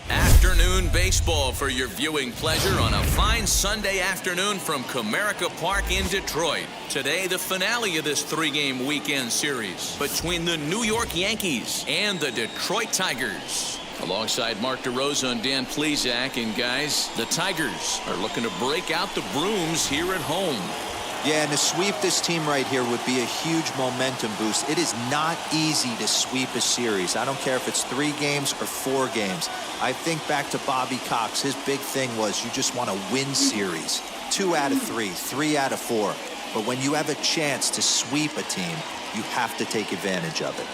Afternoon baseball for your viewing pleasure on a fine Sunday afternoon from Comerica Park in Detroit. Today, the finale of this three-game weekend series between the New York Yankees and the Detroit Tigers. Alongside Mark DeRosa and Dan Plesac, and guys, the Tigers are looking to break out the brooms here at home. Yeah, and to sweep this team right here would be a huge momentum boost. It is not easy to sweep a series. I don't care if it's 3 games or 4 games. I think back to Bobby Cox. His big thing was you just want to win series. 2 out of 3, 3 out of 4. But when you have a chance to sweep a team, you have to take advantage of it.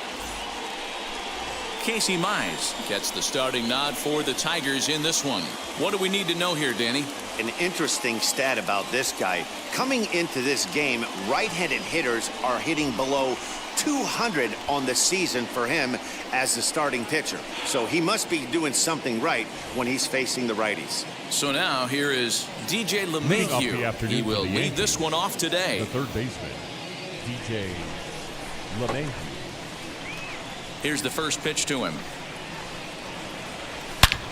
Casey Mize gets the starting nod for the Tigers in this one. What do we need to know here, Danny? An interesting stat about this guy. Coming into this game, right-handed hitters are hitting below 200 on the season for him as the starting pitcher. So he must be doing something right when he's facing the righties. So now here is DJ LeMahieu. He will lead this one off today. The third baseman, DJ LeMahieu. Here's the first pitch to him.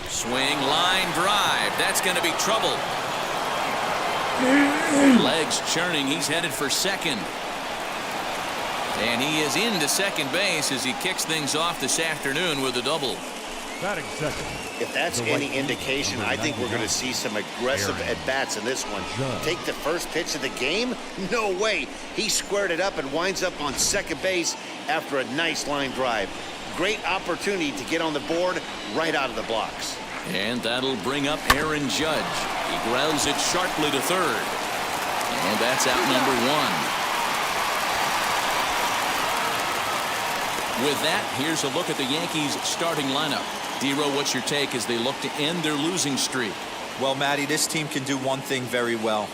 Swing, line drive. That's going to be trouble. Legs churning. He's headed for second. And he is into second base as he kicks things off this afternoon with a double. Batting second. If that's any indication, I think we're going to see some aggressive at-bats in this one. Take the first pitch of the game? No way. He squared it up and winds up on second base after a nice line drive. Great opportunity to get on the board right out of the blocks. And that'll bring up Aaron Judge. He grounds it sharply to third. And that's out number 1. With that, here's a look at the Yankees starting lineup. D-Row, what's your take as they look to end their losing streak? Well, Matty, this team can do one thing very well.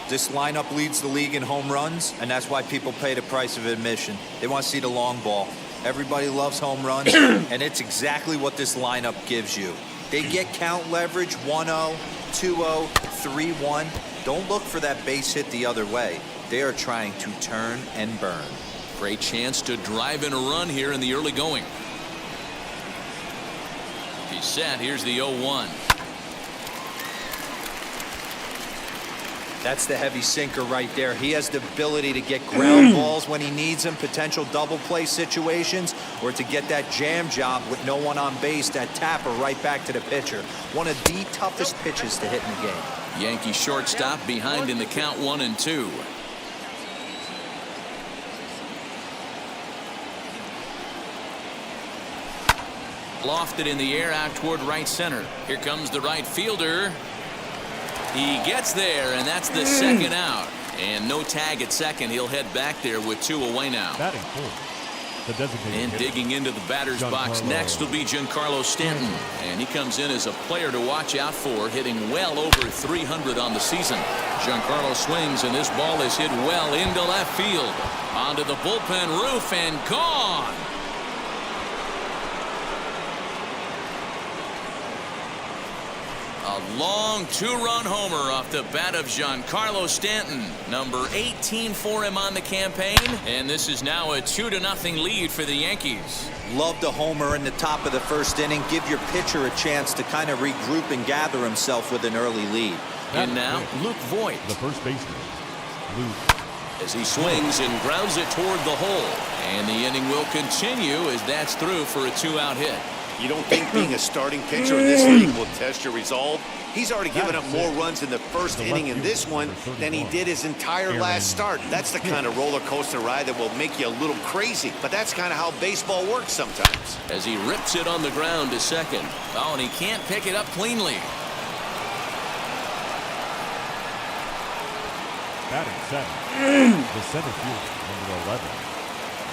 This lineup leads the league in home runs, and that's why people pay the price of admission. They want to see the long ball. Everybody loves home runs, and it's exactly what this lineup gives you. They get count leverage 1-0, 2-0, 3-1. Don't look for that base hit the other way. They are trying to turn and burn. Great chance to drive in a run here in the early going. He's set. Here's the 0-1. That's the heavy sinker right there. He has the ability to get ground balls when he needs them, potential double play situations, or to get that jam job with no one on base, that tapper right back to the pitcher. One of the toughest pitches to hit in the game. Yankee shortstop behind in the count 1-2. Lofted in the air out toward right center. Here comes the right fielder. He gets there, and that's the second out. And no tag at second. He'll head back there with 2 away now. Batting fourth, the designated and hitter. digging into the batter's box next will be Giancarlo Stanton. And he comes in as a player to watch out for, hitting well over 300 on the season. Giancarlo swings, and this ball is hit well into left field. Onto the bullpen roof and gone. A long two-run homer off the bat of Giancarlo Stanton. Number 18 for him on the campaign. And this is now a 2-0 lead for the Yankees. Love the homer in the top of the first inning. Give your pitcher a chance to kind of regroup and gather himself with an early lead. And now, Luke Voigt. The first baseman, Luke. As he swings and grounds it toward the hole. And the inning will continue as that's through for a 2-out hit. You don't think being a starting pitcher in this league will test your resolve? He's already given up more runs in the first inning in this one than he did his entire last start. That's the kind of roller coaster ride that will make you a little crazy. But that's kind of how baseball works sometimes. As he rips it on the ground to second. Oh, and he can't pick it up cleanly. Batting seven. The center fielder, number 11,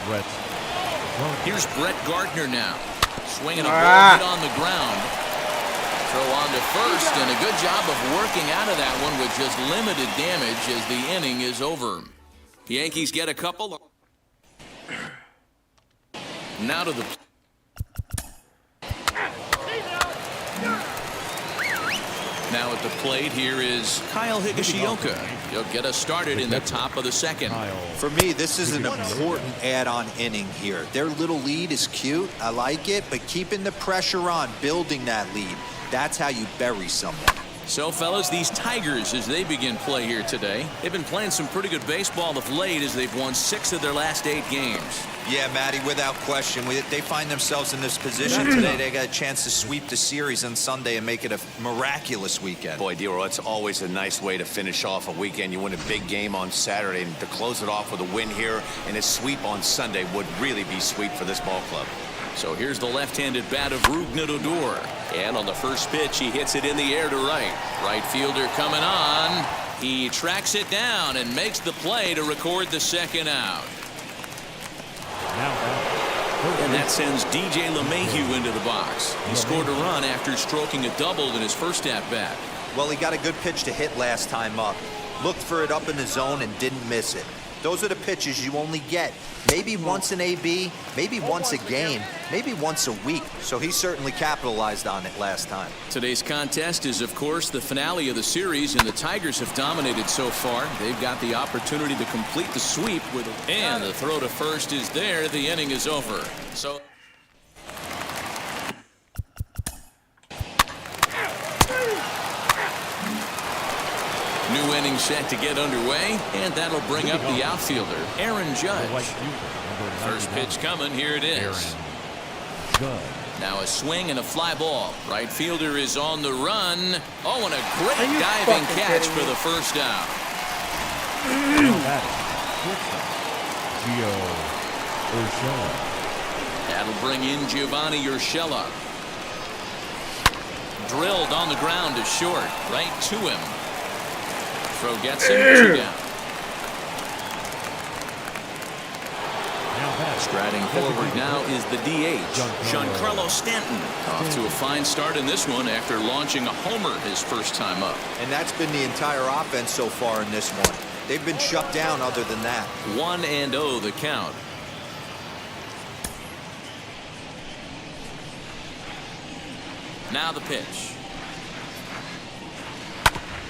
Brett Gardner. Here's Brett Gardner now. Swinging a ball hit on the ground. Throw on to first, and a good job of working out of that one with just limited damage as the inning is over. The Yankees get a couple. Now to the... Now at the plate, here is Kyle Higashioka. He'll get us started in the top of the second. For me, this is an important add-on inning here. Their little lead is cute. I like it, but keeping the pressure on, building that lead, that's how you bury someone. So, fellas, these Tigers, as they begin play here today, they've been playing some pretty good baseball of late as they've won 6 of their last 8 games. Yeah, Matty, without question. They find themselves in this position today. They got a chance to sweep the series on Sunday and make it a miraculous weekend. Boy, Dero, it's always a nice way to finish off a weekend. You win a big game on Saturday, and to close it off with a win here and a sweep on Sunday would really be sweet for this ball club. So here's the left-handed bat of Rougned Odor. And on the first pitch, he hits it in the air to right. Right fielder coming on. He tracks it down and makes the play to record the second out. And that sends DJ LeMahieu into the box. He scored a run after stroking a double in his first at-bat. Well, he got a good pitch to hit last time up. Looked for it up in the zone and didn't miss it. Those are the pitches you only get. Maybe once an AB, maybe once a game, maybe once a week. So he certainly capitalized on it last time. Today's contest is, of course, the finale of the series, and the Tigers have dominated so far. They've got the opportunity to complete the sweep with a... And the throw to first is there. The inning is over. So... New inning set to get underway, and that'll bring up the outfielder, Aaron Judge. First pitch coming, here it is. Now a swing and a fly ball. Right fielder is on the run. Oh, and a great diving catch for the first out. That'll bring in Giovanni Urshela. Drilled on the ground to short, right to him. Throw gets him 2 down. Striding forward now is the DH, Giancarlo Stanton. Off to a fine start in this one after launching a homer his first time up. And that's been the entire offense so far in this one. They've been shut down other than that. 1-0 the count. Now the pitch.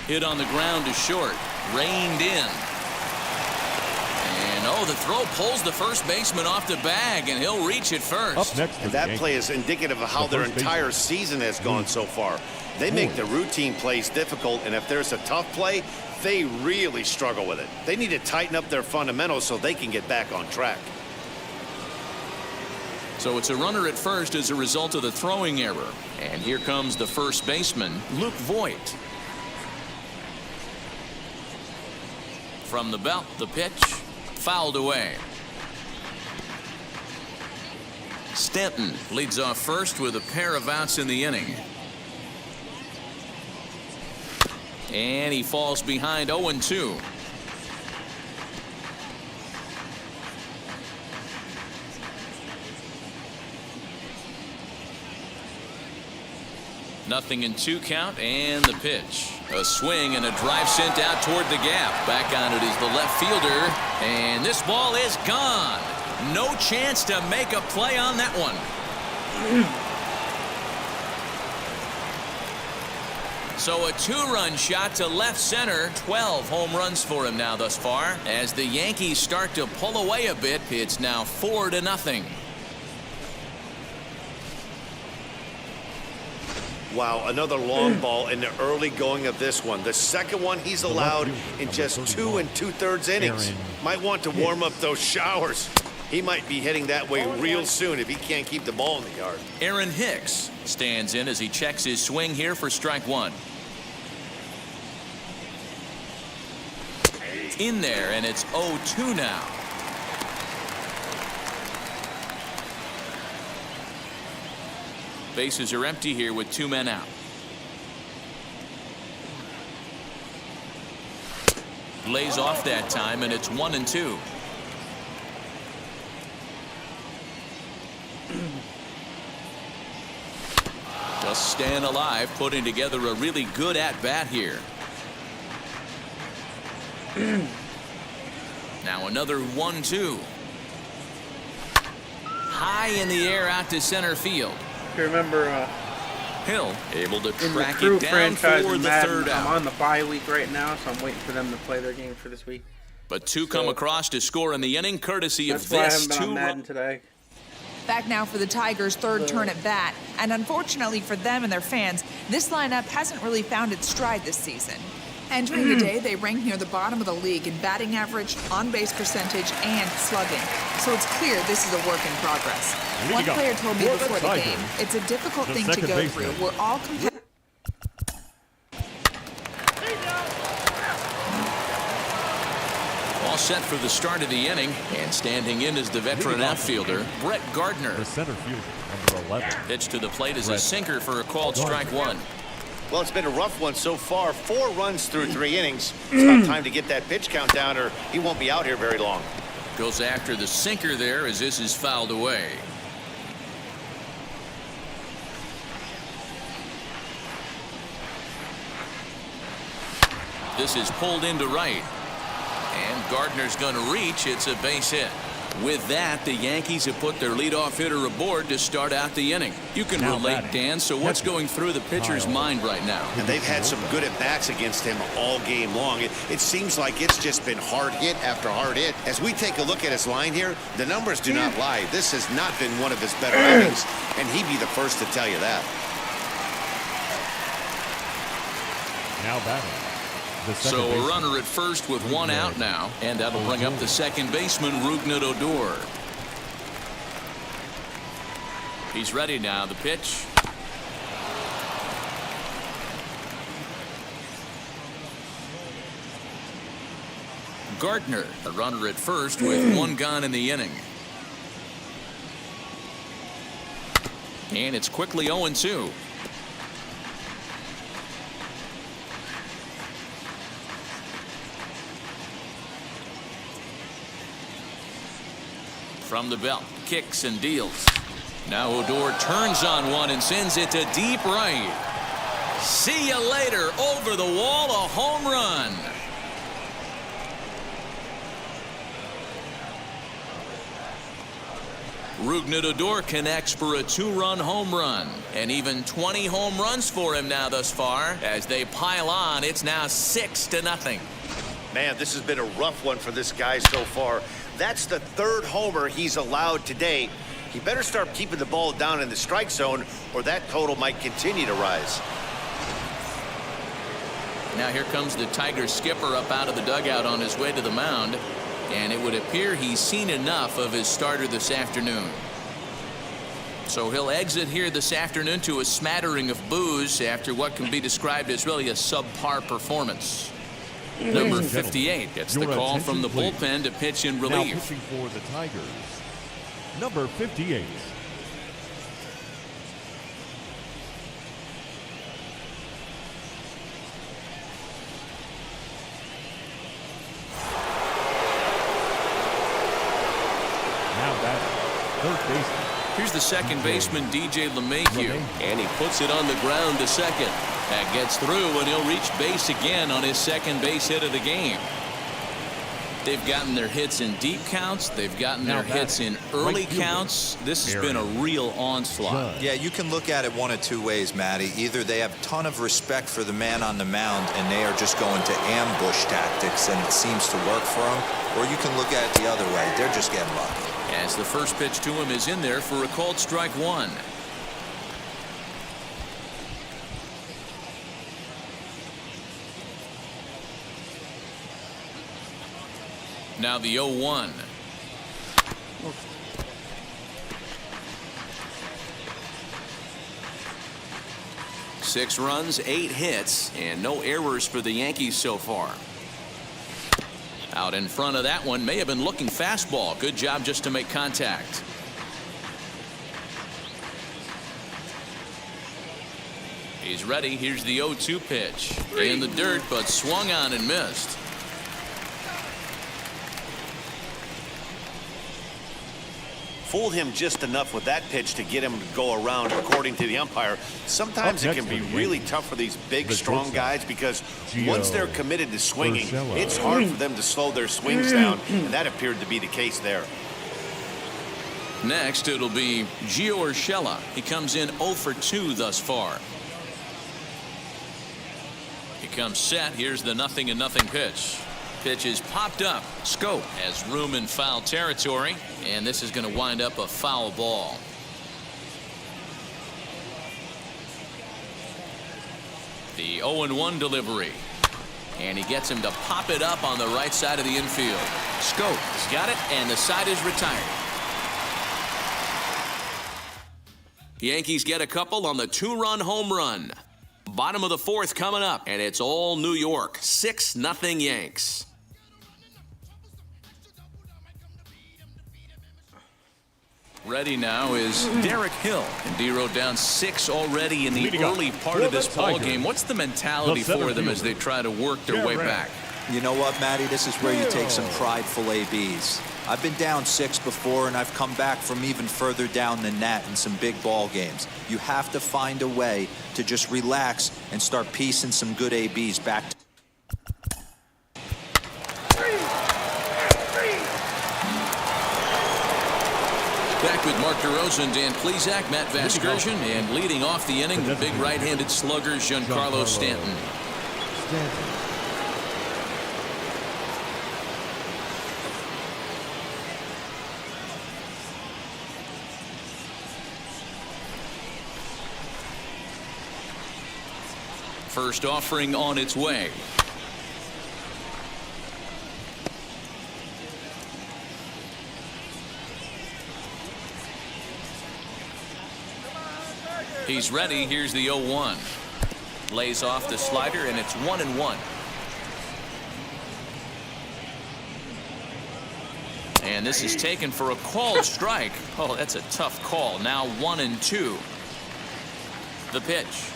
Hit on the ground to short. Reined in. And oh, the throw pulls the first baseman off the bag, and he'll reach it first. Up next, and that play is indicative of how their entire season has gone so far. They make the routine plays difficult, and if there's a tough play, they really struggle with it. They need to tighten up their fundamentals so they can get back on track. So it's a runner at first as a result of the throwing error. And here comes the first baseman, Luke Voigt. From the belt, the pitch, fouled away. Stanton leads off first with a pair of outs in the inning. And he falls behind 0-2. Nothing in 2 count, and the pitch. A swing and a drive sent out toward the gap. Back on it is the left fielder, and this ball is gone. No chance to make a play on that one. So a 2-run shot to left center. 12 home runs for him now thus far. As the Yankees start to pull away a bit, it's now 4-0. Wow, another long ball in the early going of this one. The second one he's allowed in just 2 2/3 innings. Might want to warm up those showers. He might be heading that way real soon if he can't keep the ball in the yard. Aaron Hicks stands in as he checks his swing here for strike one. In there, and it's 0-2 now. Bases are empty here with 2 men out. Lays off that time, and it's 1-2. Just staying alive, putting together a really good at-bat here. Now another 1-2. High in the air out to center field. If you remember, Hill able to in the track Crew it down franchise for in the Madden, third I'm out. on the bye week right now, so I'm waiting for them to play their game for this week. But 2 come across to score in the inning, courtesy That's of why I this haven't been on 2-run. Madden today. Back now for the Tigers' third turn at bat, and unfortunately for them and their fans, this lineup hasn't really found its stride this season. Entering the day, they rank near the bottom of the league in batting average, on-base percentage, and slugging. So it's clear this is a work in progress. One player told me before the game, it's a difficult thing to go through. We're all competitive. All set for the start of the inning, and standing in is the veteran outfielder, Brett Gardner. The center fielder, number 11. Pitch to the plate is a sinker for a called strike one. Well, it's been a rough one so far. 4 runs through 3 innings. It's about time to get that pitch count down, or he won't be out here very long. Goes after the sinker there as this is fouled away. This is pulled into right. And Gardner's going to reach. It's a base hit. With that, the Yankees have put their leadoff hitter aboard to start out the inning. You can relate, Dan, so what's going through the pitcher's mind right now? And they've had some good at-bats against him all game long. It seems like it's just been hard hit after hard hit. As we take a look at his line here, the numbers do not lie. This has not been one of his better outings, and he'd be the first to tell you that. Now batting. So a runner at first with 1 out now, and that'll bring up the second baseman, Rougned Odor. He's ready now. The pitch. Gardner, a runner at first with 1 gone in the inning. And it's quickly 0-2. From the belt, kicks and deals. Now Odor turns on one and sends it to deep right. See you later. Over the wall, a home run. Rougned Odor connects for a 2-run home run. And even 20 home runs for him now thus far. As they pile on, it's now 6-0. Man, this has been a rough one for this guy so far. That's the 3rd homer he's allowed today. He better start keeping the ball down in the strike zone, or that total might continue to rise. Now here comes the Tigers skipper up out of the dugout on his way to the mound. And it would appear he's seen enough of his starter this afternoon. So he'll exit here this afternoon to a smattering of boos after what can be described as really a subpar performance. Number 58 gets the call from the bullpen to pitch in Now relief. pitching for the Tigers, number 58. Now batting, third baseman. Here's the second baseman, DJ LeMahieu, and he puts it on the ground to second. That gets through, and he'll reach base again on his second base hit of the game. They've gotten their hits in deep counts. They've gotten their hits in early counts. This has been a real onslaught. Yeah, you can look at it one of two ways, Matty. Either they have a ton of respect for the man on the mound and they are just going to ambush tactics and it seems to work for them, or you can look at it the other way. They're just getting lucky. As the first pitch to him is in there for a called strike one. Now the 0-1. Six runs, 8 hits, and no errors for the Yankees so far. Out in front of that one, may have been looking fastball. Good job just to make contact. He's ready. Here's the 0-2 pitch. In the dirt, but swung on and missed. Fooled him just enough with that pitch to get him to go around, according to the umpire. Sometimes it can be really tough for these big, strong guys because once they're committed to swinging, it's hard for them to slow their swings down, and that appeared to be the case there. Next, it'll be Gio Urshela. He comes in 0 for 2 thus far. He comes set. Here's the 0-0 pitch. Pitch is popped up. Scope has room in foul territory, and this is going to wind up a foul ball. The 0-1 delivery, and he gets him to pop it up on the right side of the infield. Scope has got it, and the side is retired. Yankees get a couple on the 2-run home run. Bottom of the 4th coming up, and it's all New York. 6-0 Yanks. Ready now is Derek Hill. And D-Row down 6 already in the early part of this ball game. What's the mentality for them as they try to work their way back? You know what, Matty? This is where you take some prideful ABs. I've been down 6 before, and I've come back from even further down than that in some big ball games. You have to find a way to just relax and start piecing some good ABs back. Back with Mark DeRosa, Dan Plesac, Matt Vasgersian, and leading off the inning, the big right-handed slugger, Giancarlo Stanton. First offering on its way. He's ready. Here's the 0-1. Lays off the slider, and it's 1-1. And this is taken for a called strike. Oh, that's a tough call. Now 1-2. The pitch.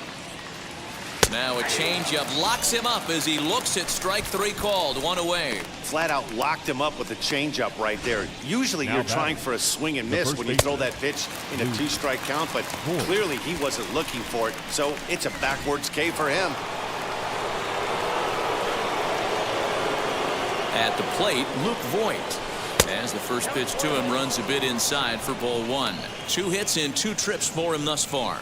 Now a changeup locks him up as he looks at strike 3 called. 1 away. Flat out locked him up with a changeup right there. Usually you're trying for a swing and miss when you throw that pitch in a 2-strike count, but clearly he wasn't looking for it, so it's a backwards K for him. At the plate, Luke Voigt. As the first pitch to him runs a bit inside for ball 1. 2 hits in 2 trips for him thus far.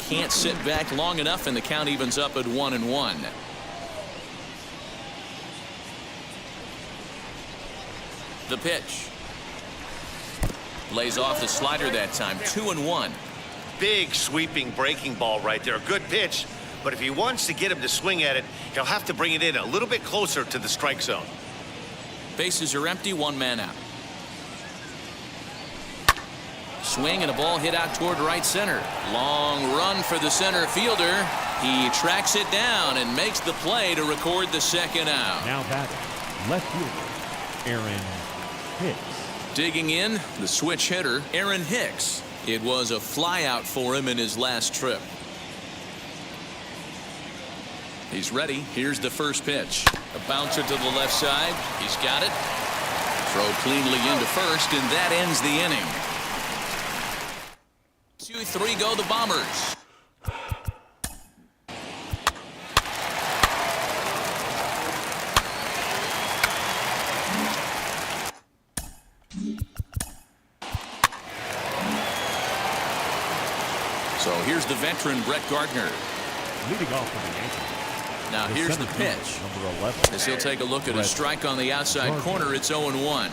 Can't sit back long enough, and the count evens up at 1-1. The pitch. Lays off the slider that time. 2-1. Big sweeping breaking ball right there. Good pitch, but if he wants to get him to swing at it, he'll have to bring it in a little bit closer to the strike zone. Bases are empty, 1 man out. Swing and a ball hit out toward right center. Long run for the center fielder. He tracks it down and makes the play to record the 2nd out. Now batting, left fielder, Aaron Hicks. Digging in, the switch hitter, Aaron Hicks. It was a flyout for him in his last trip. He's ready. Here's the first pitch. A bouncer to the left side. He's got it. Throw cleanly into first, and that ends the inning. 2-3 go the Bombers. So here's the veteran Brett Gardner. Leading off for the Yankees. Now here's the pitch. Number 11. As he'll take a look at a strike on the outside corner, it's 0-1.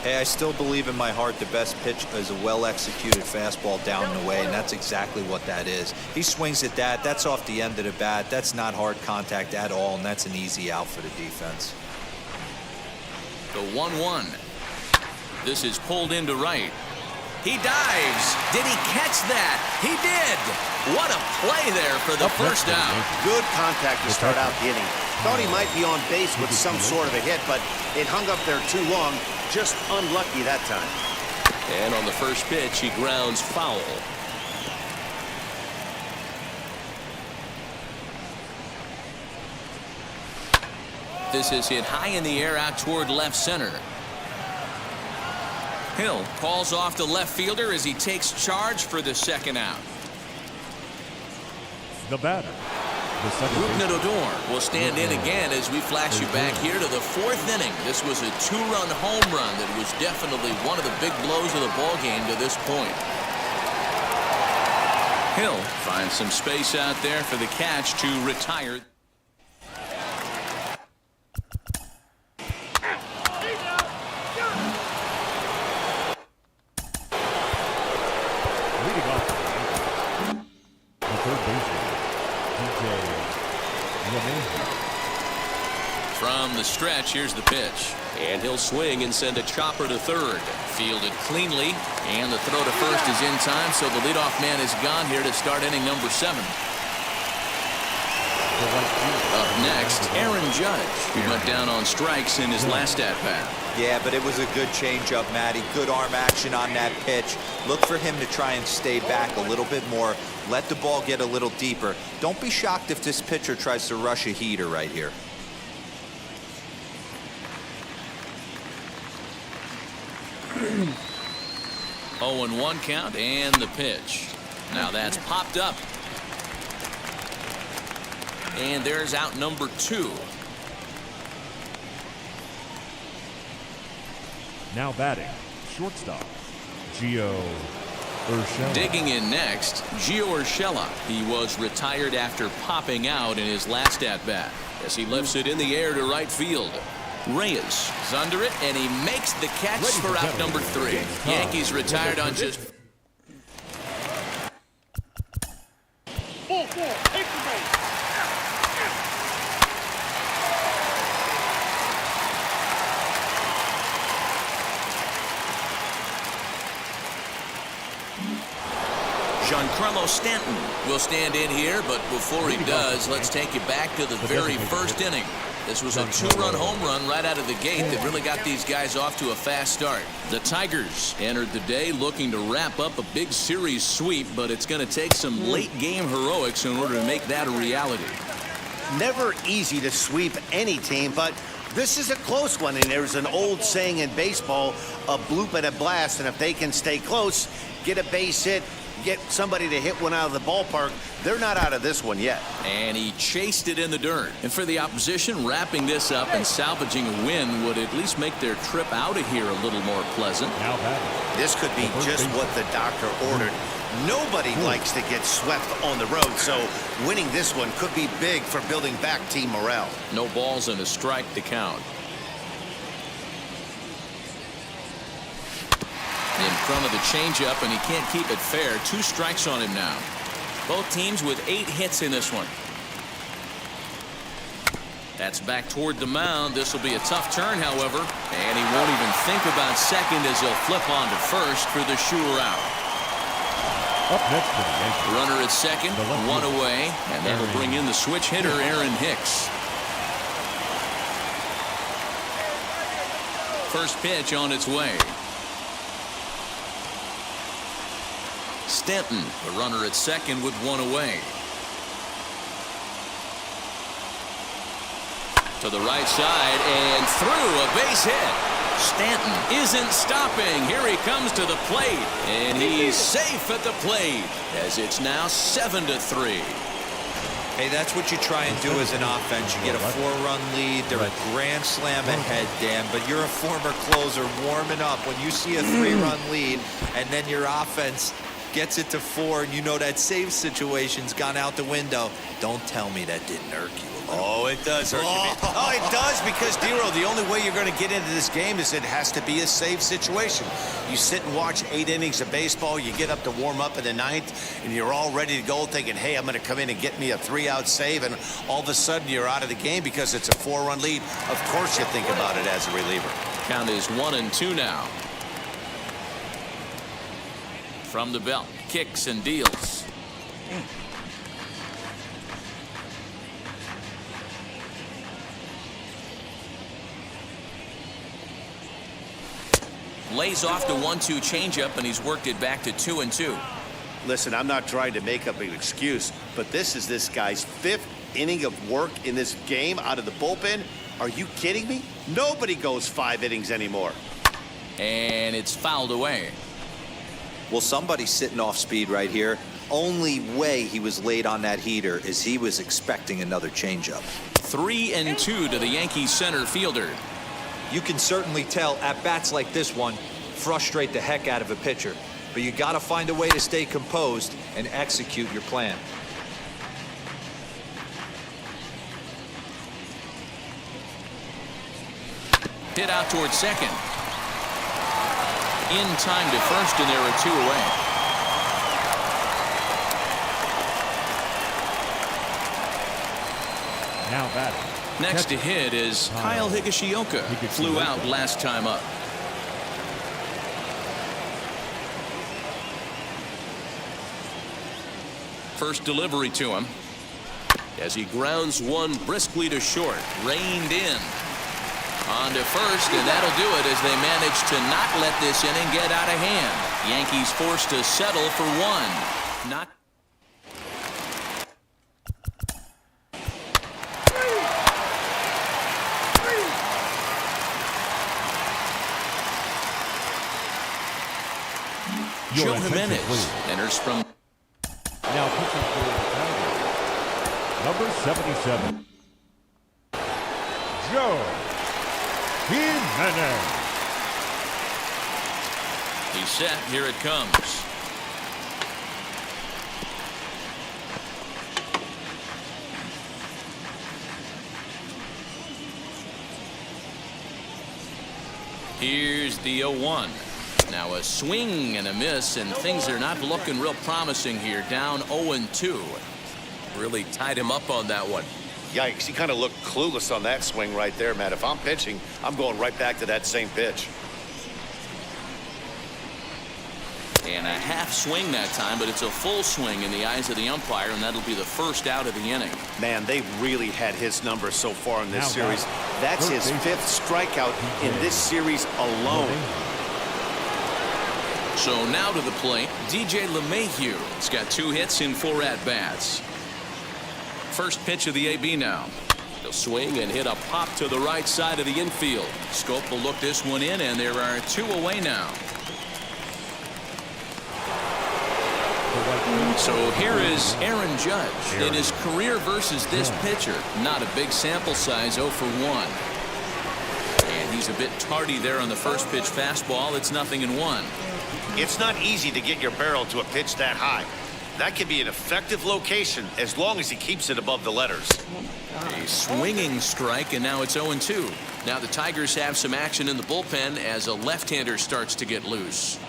Hey, I still believe in my heart the best pitch is a well-executed fastball down and away, and that's exactly what that is. He swings at that. That's off the end of the bat. That's not hard contact at all, and that's an easy out for the defense. The 1-1. This is pulled into right. He dives. Did he catch that? He did. What a play there for the first out. Good contact to start out the inning. Thought he might be on base with some sort of a hit, but it hung up there too long. Just unlucky that time. And on the first pitch, he grounds foul. This is hit high in the air out toward left center. Hill calls off the left fielder as he takes charge for the second out. The batter. The second baseman. Odor will stand in again as we flash you back here to the fourth inning. This was a two-run home run that was definitely one of the big blows of the ball game to this point. Hill finds some space out there for the catch to retire. Leading off for the Yankees. The third baseman. From the stretch, here's the pitch. And he'll swing and send a chopper to third. Fielded cleanly, and the throw to first is in time, so the leadoff man is gone here to start inning number 7. Up next, Aaron Judge, who went down on strikes in his last at-bat. Yeah, but it was a good changeup, Matty. Good arm action on that pitch. Look for him to try and stay back a little bit more. Let the ball get a little deeper. Don't be shocked if this pitcher tries to rush a heater right here. Oh, and 1 count, and the pitch. Now that's popped up. And there's out number 2. Now batting, shortstop, Gio Urshela. Digging in next, Gio Urshela. He was retired after popping out in his last at-bat as he lifts it in the air to right field. Reyes is under it, and he makes the catch for out number 3. Yankees retired on just... Giancarlo Stanton will stand in here, but before he does, let's take you back to the very first inning. This was a 2-run home run right out of the gate that really got these guys off to a fast start. The Tigers entered the day looking to wrap up a big series sweep, but it's going to take some late-game heroics in order to make that a reality. Never easy to sweep any team, but this is a close one, and there's an old saying in baseball, a bloop and a blast, and if they can stay close, get a base hit, get somebody to hit one out of the ballpark, they're not out of this one yet. And he chased it in the dirt. And for the opposition, wrapping this up and salvaging a win would at least make their trip out of here a little more pleasant. Now batting. This could be just what the doctor ordered. Nobody likes to get swept on the road, so winning this one could be big for building back team morale. No balls and a strike to count. In front of the changeup, and he can't keep it fair. 2 strikes on him now. Both teams with 8 hits in this one. That's back toward the mound. This will be a tough turn, however. And he won't even think about second as he'll flip on to first for the sure out. Up next for the Yankees. Runner at second, 1 away. And that'll bring in the switch hitter, Aaron Hicks. First pitch on its way. Stanton, the runner at second with 1 away. To the right side and through, a base hit. Stanton isn't stopping. Here he comes to the plate, and he's safe at the plate as it's now 7-3. Hey, that's what you try and do as an offense. You get a 4-run lead. They're a grand slam ahead, Dan, but you're a former closer warming up. When you see a 3-run lead and then your offense gets it to 4 and you know that save situation's gone out the window, don't tell me that didn't irk you. Oh, it does hurt you. Oh, it does, because, Dero, the only way you're going to get into this game is it has to be a save situation. You sit and watch 8 innings of baseball, you get up to warm up in the 9th, and you're all ready to go thinking, hey, I'm going to come in and get me a 3-out save, and all of a sudden you're out of the game because it's a 4-run lead. Of course you think about it as a reliever. Count is 1-2 now. From the belt, kicks and deals. Lays off the 1-2 changeup, and he's worked it back to 2-2. Listen, I'm not trying to make up an excuse, but this is this guy's 5th inning of work in this game out of the bullpen. Are you kidding me? Nobody goes 5 innings anymore. And it's fouled away. Well, somebody's sitting off speed right here. Only way he was late on that heater is he was expecting another changeup. 3-2 to the Yankees center fielder. You can certainly tell at bats like this one frustrate the heck out of a pitcher, but you got to find a way to stay composed and execute your plan. Hit out towards second. In time to first, and there are 2 away. Now batting. Next to hit is Kyle Higashioka. Flew out last time up. First delivery to him as he grounds one briskly to short. Reined in. On to first, and that'll do it as they manage to not let this inning get out of hand. Yankees forced to settle for 1. Not Joe Jimenez enters from. Now pitching for the Tigers, number 77, Joe Jimenez. He's set. Here it comes. Here's the 0-1. Now a swing and a miss, and things are not looking real promising here. Down 0-2. Really tied him up on that one. Yikes, he kind of looked clueless on that swing right there, man. If I'm pitching, I'm going right back to that same pitch. And a half swing that time, but it's a full swing in the eyes of the umpire, and that'll be the first out of the inning. Man, they've really had his number so far in this series. That's his 5th strikeout in this series alone. So now to the plate, DJ LeMahieu. He's got 2 hits in 4 at-bats. First pitch of the AB now. He'll swing and hit a pop to the right side of the infield. Scope will look this one in, and there are 2 away now. So here is Aaron Judge in his career versus this pitcher. Not a big sample size, 0 for 1. And he's a bit tardy there on the first pitch fastball. It's 0-1. It's not easy to get your barrel to a pitch that high. That can be an effective location as long as he keeps it above the letters. A swinging strike, and now it's 0-2. Now the Tigers have some action in the bullpen as a left-hander starts to get loose.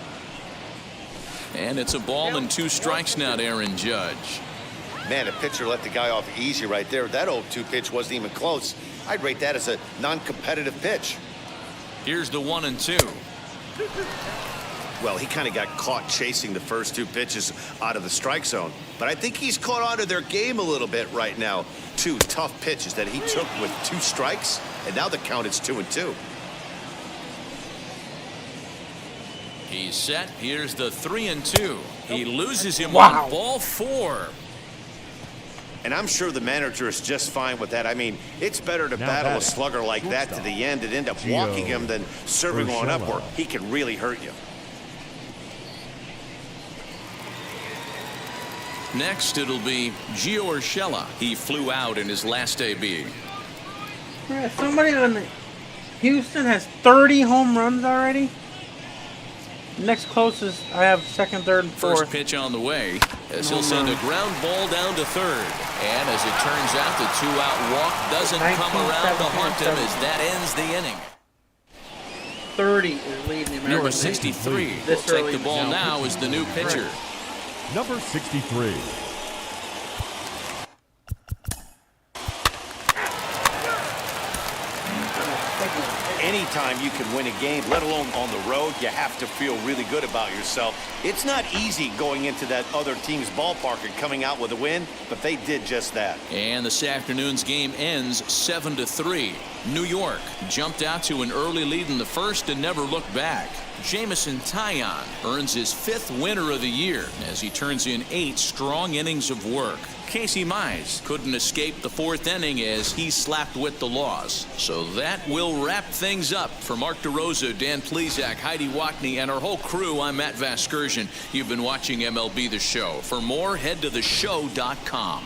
And it's a ball and 2 strikes now to Aaron Judge. Man, a pitcher let the guy off easy right there. That 0-2 pitch wasn't even close. I'd rate that as a non-competitive pitch. Here's the 1-2. Well, he kind of got caught chasing the first 2 pitches out of the strike zone. But I think he's caught on to their game a little bit right now. 2 tough pitches that he took with 2 strikes, and now the count is 2-2. He's set. Here's the 3-2. He loses him on ball 4. And I'm sure the manager is just fine with that. I mean, it's better to Now battle a batting, slugger like that to the end and end up walking him than serving one up where he can really hurt you. Next, it'll be Gio Urshela. He flew out in his last AB. Yeah, somebody on Houston has 30 home runs already. Next closest, I have second, third, and fourth. First pitch on the way as he'll send a ground ball down to third. And as it turns out, the two-out walk doesn't come around to haunt him as that ends the inning. 30 is leading the American Number League. 63 will This take early. the ball now as the new pitcher. Number 63. Anytime you can win a game, let alone on the road, you have to feel really good about yourself. It's not easy going into that other team's ballpark and coming out with a win, but they did just that. And this afternoon's game ends 7-3. New York jumped out to an early lead in the first and never looked back. Jamison Taillon earns his 5th winner of the year as he turns in 8 strong innings of work. Casey Mize couldn't escape the 4th inning as he slapped with the loss. So that will wrap things up. For Mark DeRosa, Dan Plesac, Heidi Watney, and our whole crew, I'm Matt Vasgersian. You've been watching MLB The Show. For more, head to theshow.com.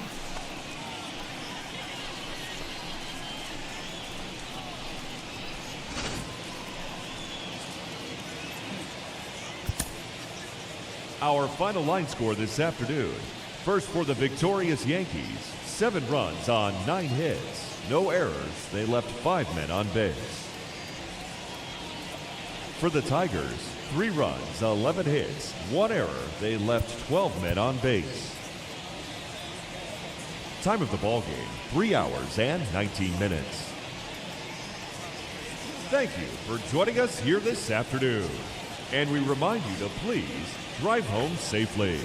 Our final line score this afternoon. First for the victorious Yankees, 7 runs on 9 hits. No errors. They left 5 men on base. For the Tigers, 3 runs, 11 hits, 1 error. They left 12 men on base. Time of the ball game, 3 hours and 19 minutes. Thank you for joining us here this afternoon. And we remind you to please drive home safely.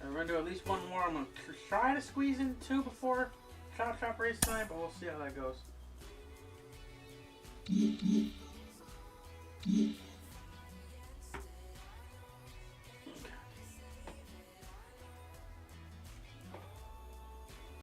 I'm going to do at least one more. I'm going to try to squeeze in 2 before Chop Chop race time, but we'll see how that goes.